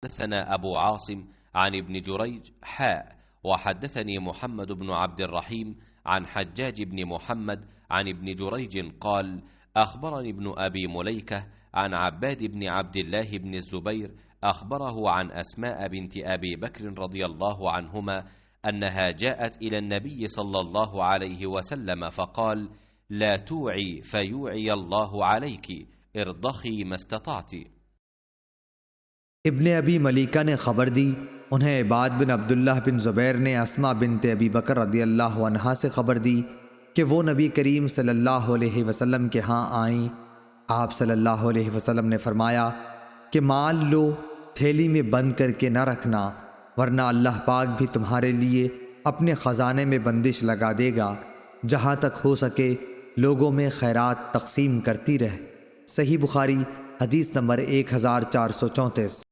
حدثنا أبو عاصم عن ابن جريج وحدثني محمد بن عبد الرحيم عن حجاج بن محمد عن ابن جريج قال أخبرني ابن أبي مليكة عن عباد بن عبد الله بن الزبير أخبره عن أسماء بنت أبي بكر رضي الله عنهما أنها جاءت إلى النبي صلى الله عليه وسلم فقال: لا توعي فيوعي الله عليك، ارضخي ما استطعت। इब्न अबी मलिका ने ख़बर दी, उन्हें इबाद बिन अब्दुल्लाह बिन ज़ुबैर ने अस्मा बिनत अबी बकर रदियल्लाहु अन्हा से ख़बर दी कि वो नबी करीम सल्लल्लाहु अलैहि वसल्लम के यहाँ आईं। आप सल्लल्लाहु अलैहि वसल्लम ने फरमाया कि माल लो, थैली में बंद करके न रखना, वरना अल्लाह पाक भी तुम्हारे लिए अपने ख़जाने में बंदिश लगा देगा। जहाँ तक हो सके लोगों में खैरात तकसीम करती रह। सही बुखारी हदीस नंबर 1434।